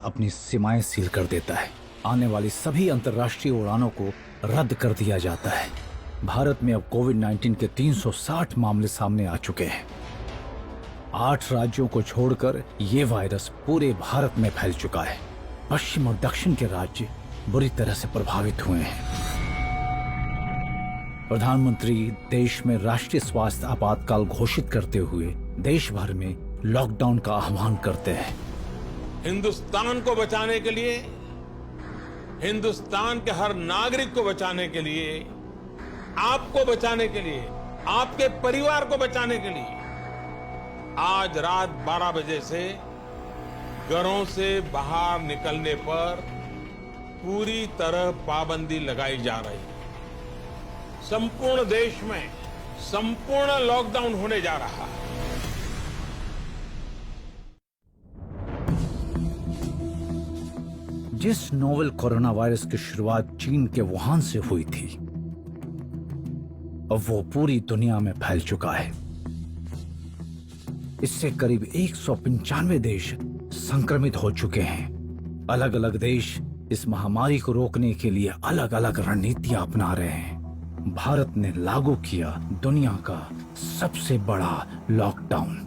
अपनी सीमाएं सील कर देता है। आने वाली सभी अंतर्राष्ट्रीय उड़ानों को रद्द कर दिया जाता है। भारत में अब कोविड-19 के 360 मामले सामने आ चुके हैं। 8 राज्यों को छोड़कर ये वायरस पूरे भारत में फैल चुका है। पश्चिम और दक्षिण के राज्य बुरी तरह से प्रभावित हुए हैं। प्रधानमंत्री देश में राष्ट्रीय स्वास्थ्य आपातकाल घोषित करते हुए देश भर में लॉकडाउन का आह्वान करते हैं। हिंदुस्तान को बचाने के लिए, हिंदुस्तान के हर नागरिक को बचाने के लिए, आपको बचाने के लिए, आपके परिवार को बचाने के लिए आज रात 12 बजे से घरों से बाहर निकलने पर पूरी तरह पाबंदी लगाई जा रही है। संपूर्ण देश में संपूर्ण लॉकडाउन होने जा रहा है। जिस नोवेल कोरोना वायरस की शुरुआत चीन के वुहान से हुई थी, अब वो पूरी दुनिया में फैल चुका है। इससे करीब 195 देश संक्रमित हो चुके हैं। अलग अलग देश इस महामारी को रोकने के लिए अलग अलग रणनीतियां अपना रहे हैं। भारत ने लागू किया दुनिया का सबसे बड़ा लॉकडाउन।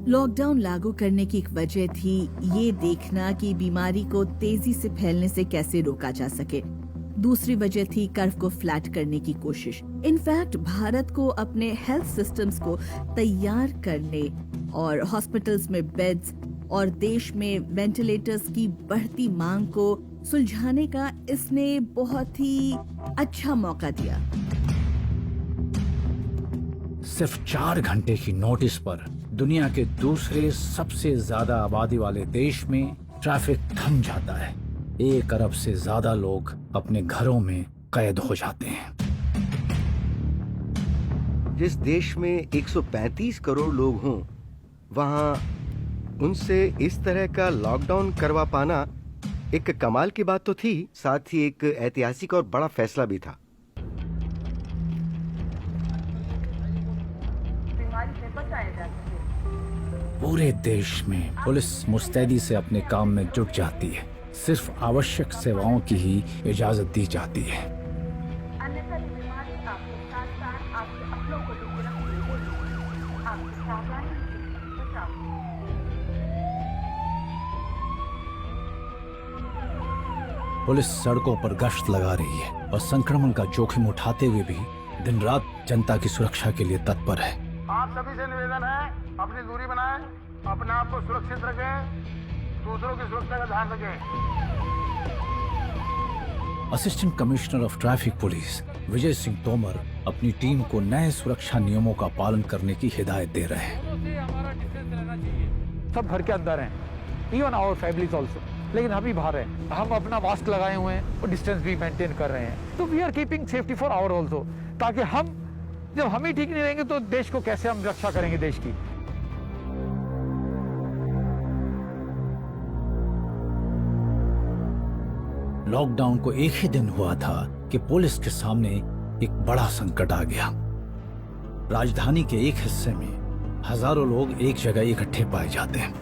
लॉकडाउन लागू करने की एक वजह थी ये देखना कि बीमारी को तेजी से फैलने से कैसे रोका जा सके। दूसरी वजह थी कर्व को फ्लैट करने की कोशिश। इनफैक्ट भारत को अपने हेल्थ सिस्टम्स को तैयार करने और हॉस्पिटल्स में बेड्स और देश में वेंटिलेटर्स की बढ़ती मांग को सुलझाने का इसने बहुत ही अच्छा मौका दिया। सिर्फ 4 घंटे की नोटिस पर दुनिया के दूसरे सबसे ज्यादा आबादी वाले देश में ट्रैफिक थम जाता है। 1 अरब से ज्यादा लोग अपने घरों में कैद हो जाते हैं। जिस देश में 135 करोड़ लोग हों, वहां उनसे इस तरह का लॉकडाउन करवा पाना एक कमाल की बात तो थी, साथ ही एक ऐतिहासिक और बड़ा फैसला भी था। पूरे देश में पुलिस मुस्तैदी से अपने काम में जुट जाती है। सिर्फ आवश्यक सेवाओं की ही इजाजत दी जाती है। पुलिस सड़कों पर गश्त लगा रही है और संक्रमण का जोखिम उठाते हुए भी दिन रात जनता की सुरक्षा के लिए तत्पर है। आप सभी से निवेदन है, अपनी दूरी बनाएं, अपने आप को सुरक्षित रखें, दूसरों की सुरक्षा का ध्यान रखें। Assistant commissioner of traffic police Vijay Singh Tomar अपनी टीम को नए सुरक्षा नियमों का पालन करने की हिदायत दे रहे हैं। सब घर के अंदर हैं, इवन आवर फैमिलीज ऑल्सो, लेकिन हम ही बाहर हैं। हम अपना मास्क लगाए हुए हैं और डिस्टेंस भी मेंटेन कर रहे हैं। तो we are keeping safety for our also, ताकि हम जब हम ही ठीक नहीं रहेंगे तो देश को कैसे हम रक्षा करेंगे देश की। लॉकडाउन को एक ही दिन हुआ था कि पुलिस के सामने एक बड़ा संकट आ गया। राजधानी के एक हिस्से में हजारों लोग एक जगह इकट्ठे पाए जाते हैं।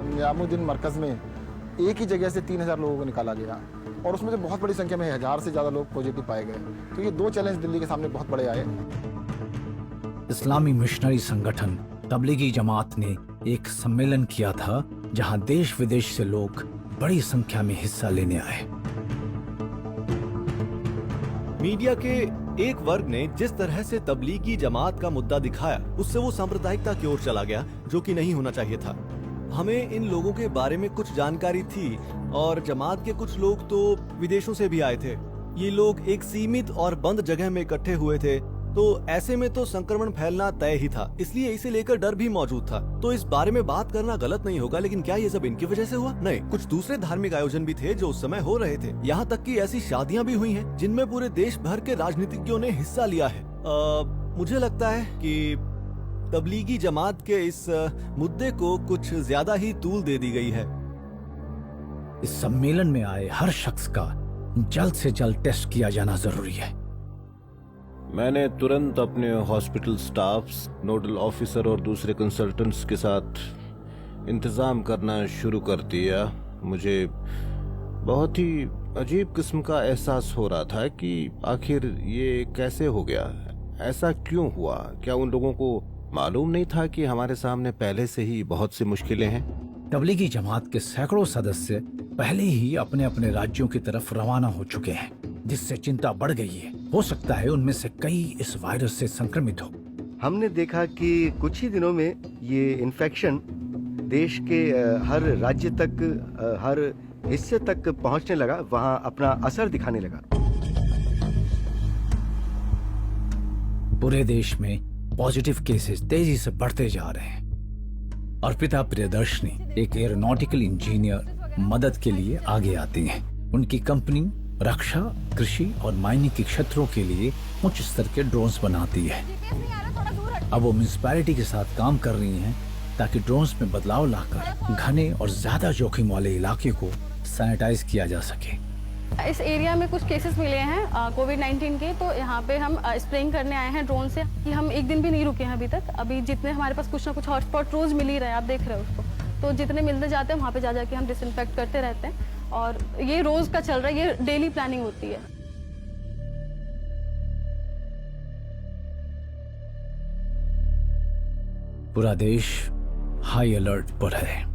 निजामुद्दीन मरकज में एक ही जगह से 3000 लोगों को निकाला गया और उसमें से बहुत बड़ी संख्या में 1000 से ज्यादा लोग पॉजिटिव पाए गए। तो ये 2 चैलेंज दिल्ली के सामने बहुत बड़े आए। इस्लामी मिशनरी संगठन तबलीगी जमात ने एक सम्मेलन किया था जहां देश विदेश से लोग बड़ी संख्या में हिस्सा लेने आए। मीडिया के एक वर्ग ने जिस तरह से तबलीगी जमात का मुद्दा दिखाया, उससे वो सांप्रदायिकता की ओर चला गया, जो कि नहीं होना चाहिए था। हमें इन लोगों के बारे में कुछ जानकारी थी और जमात के कुछ लोग तो विदेशों से भी आए थे। ये लोग एक सीमित और बंद जगह में इकट्ठे हुए थे, तो ऐसे में तो संक्रमण फैलना तय ही था, इसलिए इसे लेकर डर भी मौजूद था। तो इस बारे में बात करना गलत नहीं होगा, लेकिन क्या ये सब इनकी वजह से हुआ? नहीं, कुछ दूसरे धार्मिक आयोजन भी थे जो उस समय हो रहे थे। यहाँ तक कि ऐसी शादियाँ भी हुई हैं जिनमें पूरे देश भर के राजनीतिज्ञों ने हिस्सा लिया है। मुझे लगता है कि तबलीगी जमात के इस मुद्दे को कुछ ज्यादा ही तूल दे दी गई है। इस सम्मेलन में आए हर शख्स का जल्द से जल्द टेस्ट किया जाना जरूरी है। मैंने तुरंत अपने हॉस्पिटल स्टाफ्स, नोडल ऑफिसर और दूसरे कंसल्टेंट्स के साथ इंतज़ाम करना शुरू कर दिया, मुझे बहुत ही अजीब किस्म का एहसास हो रहा था कि आखिर ये कैसे हो गया, ऐसा क्यों हुआ। क्या उन लोगों को मालूम नहीं था कि हमारे सामने पहले से ही बहुत सी मुश्किलें हैं? तबलीगी जमात के सैकड़ों सदस्य पहले ही अपने अपने राज्यों की तरफ रवाना हो चुके हैं, जिससे चिंता बढ़ गई है। हो सकता है उनमें से कई इस वायरस से संक्रमित हो। हमने देखा कि कुछ ही दिनों में ये इन्फेक्शन देश के हर राज्य तक, हर हिस्से तक पहुंचने लगा, वहां अपना असर दिखाने लगा। पूरे देश में पॉजिटिव केसेस तेजी से बढ़ते जा रहे हैं। अर्पिता प्रियदर्शनी, एक एरोनॉटिकल इंजीनियर, मदद के लिए आगे आती हैं। उनकी कंपनी रक्षा, कृषि और माइनिंग के क्षेत्रों के लिए उच्च स्तर के ड्रोन्स बनाती है। अब वो म्युनिसिपैलिटी के साथ काम कर रही हैं ताकि ड्रोन्स में बदलाव लाकर घने और ज्यादा जोखिम वाले इलाके को सैनिटाइज किया जा सके। इस एरिया में कुछ केसेस मिले हैं कोविड-19 के, तो यहाँ पे हम स्प्रेइंग करने आए हैं ड्रोन से। कि हम एक दिन भी नहीं रुके हैं अभी तक। अभी जितने हमारे पास कुछ ना कुछ हॉटस्पॉट रोज मिल ही रहे हैं, आप देख रहे हो उसको, तो जितने मिलते जाते हैं वहाँ पे जा जाके हम डिसइंफेक्ट करते रहते हैं। और ये रोज का चल रहा है, ये डेली प्लानिंग होती है। पूरा देश हाई अलर्ट पर है।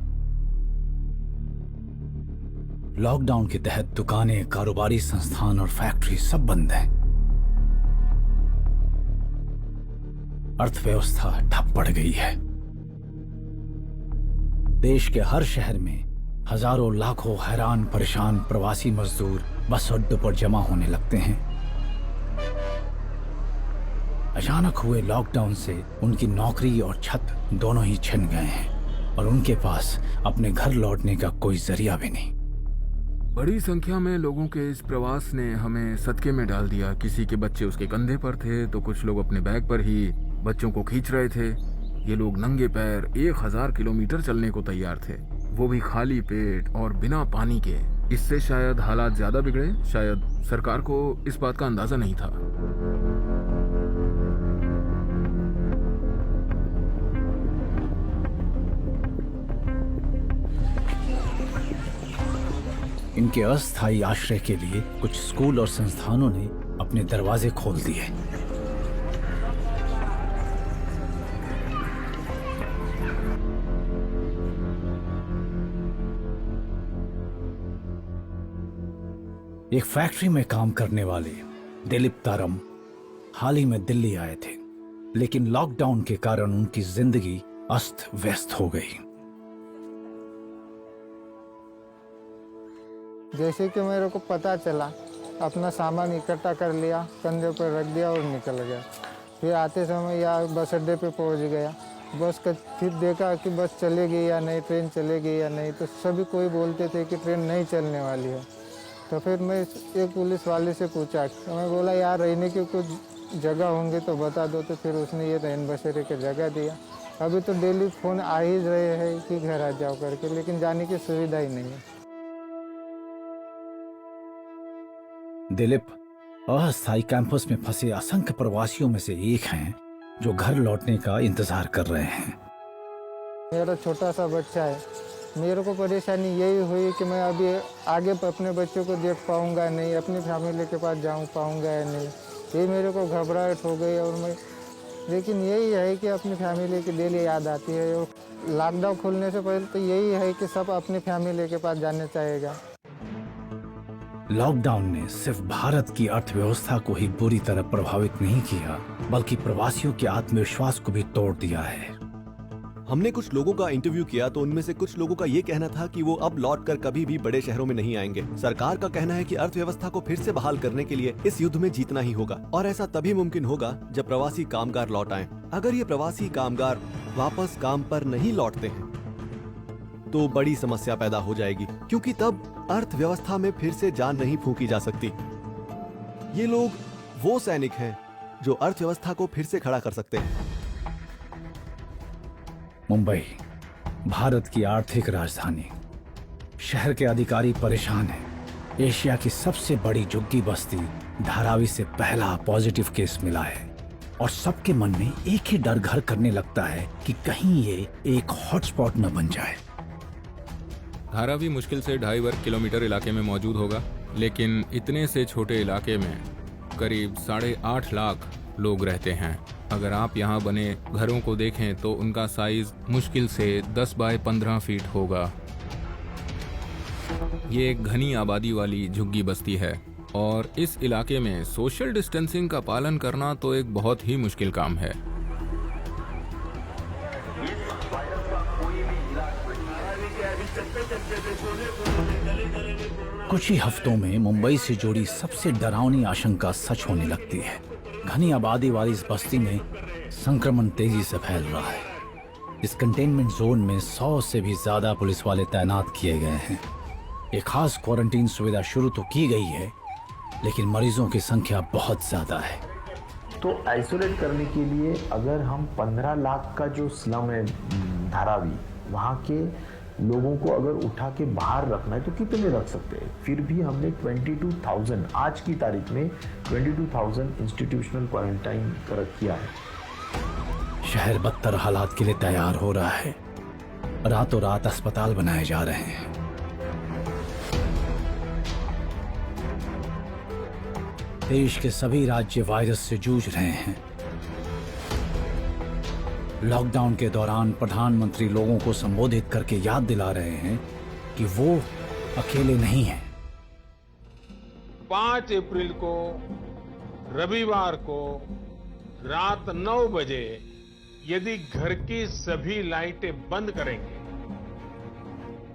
लॉकडाउन के तहत दुकानें, कारोबारी संस्थान और फैक्ट्री सब बंद हैं। अर्थव्यवस्था ठप पड़ गई है। देश के हर शहर में हजारों लाखों हैरान परेशान प्रवासी मजदूर बस अड्डों पर जमा होने लगते हैं। अचानक हुए लॉकडाउन से उनकी नौकरी और छत दोनों ही छिन गए हैं और उनके पास अपने घर लौटने का कोई जरिया भी नहीं। बड़ी संख्या में लोगों के इस प्रवास ने हमें सदके में डाल दिया। किसी के बच्चे उसके कंधे पर थे तो कुछ लोग अपने बैग पर ही बच्चों को खींच रहे थे। ये लोग नंगे पैर 1000 किलोमीटर चलने को तैयार थे, वो भी खाली पेट और बिना पानी के। इससे शायद हालात ज्यादा बिगड़े, शायद सरकार को इस बात का अंदाजा नहीं था। इनके अस्थायी आश्रय के लिए कुछ स्कूल और संस्थानों ने अपने दरवाजे खोल दिए। एक फैक्ट्री में काम करने वाले दिलीप तारम हाल ही में दिल्ली आए थे, लेकिन लॉकडाउन के कारण उनकी जिंदगी अस्त व्यस्त हो गई। जैसे कि मेरे को पता चला, अपना सामान इकट्ठा कर लिया, कंधे पर रख दिया और निकल गया। फिर आते समय या बस अड्डे पे पहुंच गया। बस का फिर देखा कि बस चलेगी या नहीं, ट्रेन चलेगी या नहीं, तो सभी कोई बोलते थे कि ट्रेन नहीं चलने वाली है। तो फिर मैं एक पुलिस वाले से पूछा, तो मैं बोला यार रहने की कुछ जगह होंगे तो बता दो। तो फिर उसने ये रैन बसेरे की जगह दिया। अभी तो डेली फ़ोन आ ही रहे हैं कि घर आ जाओ करके, लेकिन जाने की सुविधा ही नहीं है। दिलीप अस्थायी कैंपस में फंसे असंख्य प्रवासियों में से एक हैं जो घर लौटने का इंतजार कर रहे हैं। मेरा छोटा सा बच्चा है। मेरे को परेशानी यही हुई कि मैं अभी आगे अपने बच्चों को देख पाऊंगा नहीं, अपनी फैमिली के पास जाऊं पाऊंगा या नहीं, ये मेरे को घबराहट हो गई। और मैं लेकिन यही है कि अपनी फैमिली की डेली याद आती है। और लॉकडाउन खुलने से पहले तो यही है कि सब अपनी फैमिली के पास जाना चाहेगा। लॉकडाउन ने सिर्फ भारत की अर्थव्यवस्था को ही बुरी तरह प्रभावित नहीं किया, बल्कि प्रवासियों के आत्मविश्वास को भी तोड़ दिया है। हमने कुछ लोगों का इंटरव्यू किया तो उनमें से कुछ लोगों का ये कहना था कि वो अब लौटकर कभी भी बड़े शहरों में नहीं आएंगे। सरकार का कहना है कि अर्थव्यवस्था को फिर से बहाल करने के लिए इस युद्ध में जीतना ही होगा, और ऐसा तभी मुमकिन होगा जब प्रवासी कामगार लौट आएं। अगर ये प्रवासी कामगार वापस काम पर नहीं लौटते हैं तो बड़ी समस्या पैदा हो जाएगी, क्योंकि तब अर्थव्यवस्था में फिर से जान नहीं फूंकी जा सकती। ये लोग वो सैनिक हैं जो अर्थव्यवस्था को फिर से खड़ा कर सकते हैं। मुंबई, भारत की आर्थिक राजधानी। शहर के अधिकारी परेशान हैं। एशिया की सबसे बड़ी झुग्गी बस्ती धारावी से पहला पॉजिटिव केस मिला है। और सबके मन में एक ही डर घर करने लगता है कि कहीं ये एक हॉटस्पॉट न बन जाए। धारावी मुश्किल से 2.5 वर्ग किलोमीटर इलाके में मौजूद होगा, लेकिन इतने से छोटे इलाके में करीब 8.5 लाख लोग रहते हैं। अगर आप यहाँ बने घरों को देखें तो उनका साइज मुश्किल से 10 बाय 15 फीट होगा। ये एक घनी आबादी वाली झुग्गी बस्ती है और इस इलाके में सोशल डिस्टेंसिंग का पालन करना तो एक बहुत ही मुश्किल काम है। कुछ ही हफ्तों में मुंबई से जुड़ी सबसे डरावनी आशंका सच होने लगती है। घनी आबादी वाली इस बस्ती में संक्रमण तेजी से फैल रहा है। इस कंटेनमेंट जोन में 100 से भी ज्यादा पुलिस वाले तैनात किए गए हैं। एक खास क्वारंटीन सुविधा शुरू तो की गई है, लेकिन मरीजों की संख्या बहुत ज्यादा है। तो आइसोलेट करने के लिए अगर हम 15 लाख का जो स्लम है धारावी, वहाँ के लोगों को अगर उठा के बाहर रखना है तो कितने रख सकते हैं। फिर भी हमने 22,000 आज की तारीख में 22,000 इंस्टीट्यूशनल क्वारंटाइन किया है। शहर बदतर हालात के लिए तैयार हो रहा है। रातों रात अस्पताल बनाए जा रहे हैं। देश के सभी राज्य वायरस से जूझ रहे हैं। लॉकडाउन के दौरान प्रधानमंत्री लोगों को संबोधित करके याद दिला रहे हैं कि वो अकेले नहीं हैं। 5 अप्रैल को रविवार को रात 9 बजे यदि घर की सभी लाइटें बंद करेंगे,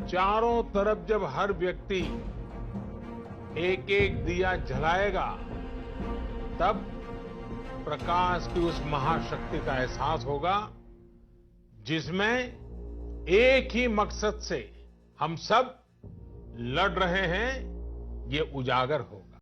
चारों तरफ जब हर व्यक्ति एक एक दिया जलाएगा, तब प्रकाश की उस महाशक्ति का एहसास होगा जिसमें एक ही मकसद से हम सब लड़ रहे हैं, ये उजागर होगा।